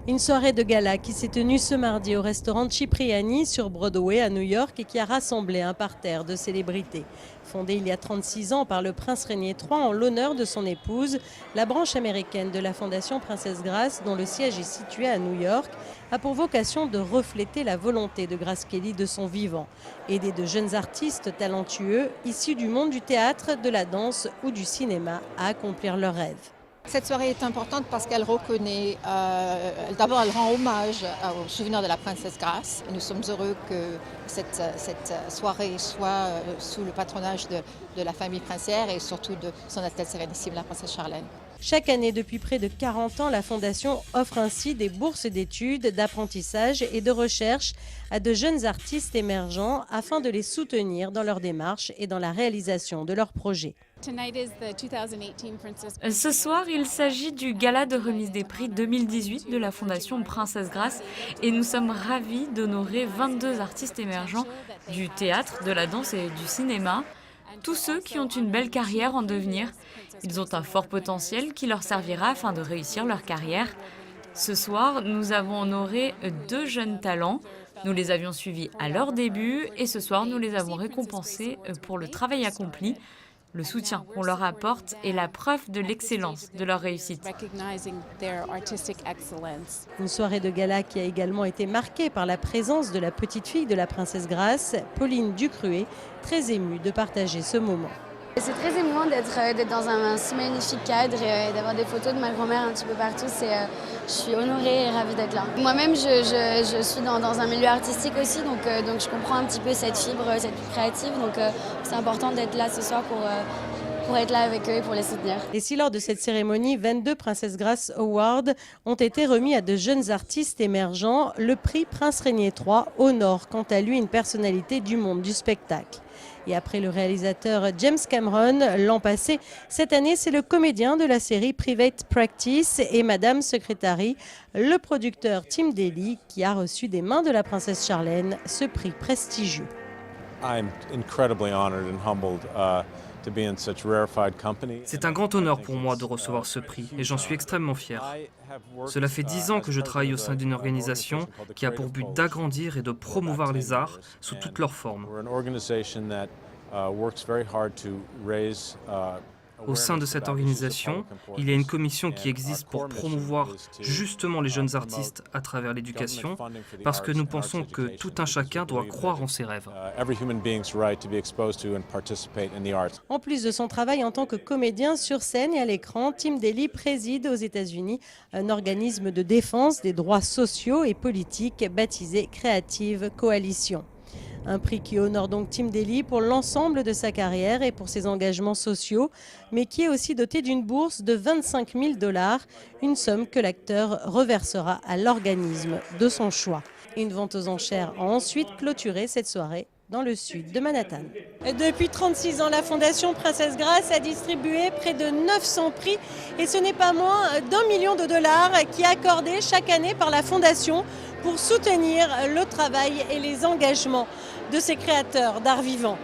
Une soirée de gala qui s'est tenue ce mardi au restaurant Cipriani sur Broadway à New York et qui a rassemblé un parterre de célébrités. Fondée il y a 36 ans par le prince Régnier III en l'honneur de son épouse, la branche américaine de la Fondation Princesse Grace, dont le siège est situé à New York, a pour vocation de refléter la volonté de Grace Kelly de son vivant. Aider de jeunes artistes talentueux, issus du monde du théâtre, de la danse ou du cinéma à accomplir leurs rêves. Cette soirée est importante parce qu'elle reconnaît, d'abord elle rend hommage au souvenir de la princesse Grace. Nous sommes heureux que cette soirée soit sous le patronage de la famille princière et surtout de son Altesse Sérénissime, la princesse Charlène. Chaque année, depuis près de 40 ans, la Fondation offre ainsi des bourses d'études, d'apprentissage et de recherche à de jeunes artistes émergents afin de les soutenir dans leur démarche et dans la réalisation de leurs projets. Ce soir, il s'agit du gala de remise des prix 2018 de la Fondation Princesse Grace et nous sommes ravis d'honorer 22 artistes émergents du théâtre, de la danse et du cinéma. Tous ceux qui ont une belle carrière en devenir. Ils ont un fort potentiel qui leur servira afin de réussir leur carrière. Ce soir, nous avons honoré 2 jeunes talents. Nous les avions suivis à leur début et ce soir, nous les avons récompensés pour le travail accompli. Le soutien qu'on leur apporte est la preuve de l'excellence de leur réussite. Une soirée de gala qui a également été marquée par la présence de la petite fille de la princesse Grace, Pauline Ducruet, très émue de partager ce moment. C'est très émouvant d'être dans un si magnifique cadre et d'avoir des photos de ma grand-mère un petit peu partout. Je suis honorée et ravie d'être là. Moi-même, je suis dans un milieu artistique aussi, donc je comprends un petit peu cette fibre créative. Donc c'est important d'être là ce soir pour être là avec eux et pour les soutenir. Et si lors de cette cérémonie, 22 Princesse Grace Awards ont été remis à de jeunes artistes émergents, le prix Prince Régnier III honore quant à lui une personnalité du monde du spectacle. Et après le réalisateur James Cameron l'an passé, cette année c'est le comédien de la série Private Practice et Madame Secretary, le producteur Tim Daly, qui a reçu des mains de la princesse Charlène ce prix prestigieux. C'est un grand honneur pour moi de recevoir ce prix et j'en suis extrêmement fier. Cela fait 10 ans que je travaille au sein d'une organisation qui a pour but d'agrandir et de promouvoir les arts sous toutes leurs formes. Au sein de cette organisation, il y a une commission qui existe pour promouvoir justement les jeunes artistes à travers l'éducation, parce que nous pensons que tout un chacun doit croire en ses rêves. En plus de son travail en tant que comédien sur scène et à l'écran, Tim Daly préside aux États-Unis un organisme de défense des droits sociaux et politiques baptisé Creative Coalition. Un prix qui honore donc Tim Daly pour l'ensemble de sa carrière et pour ses engagements sociaux, mais qui est aussi doté d'une bourse de 25 000 $, une somme que l'acteur reversera à l'organisme de son choix. Une vente aux enchères a ensuite clôturé cette soirée dans le sud de Manhattan. Depuis 36 ans, la Fondation Princesse Grace a distribué près de 900 prix et ce n'est pas moins d'1 million de dollars qui est accordé chaque année par la Fondation pour soutenir le travail et les engagements de ces créateurs d'art vivant.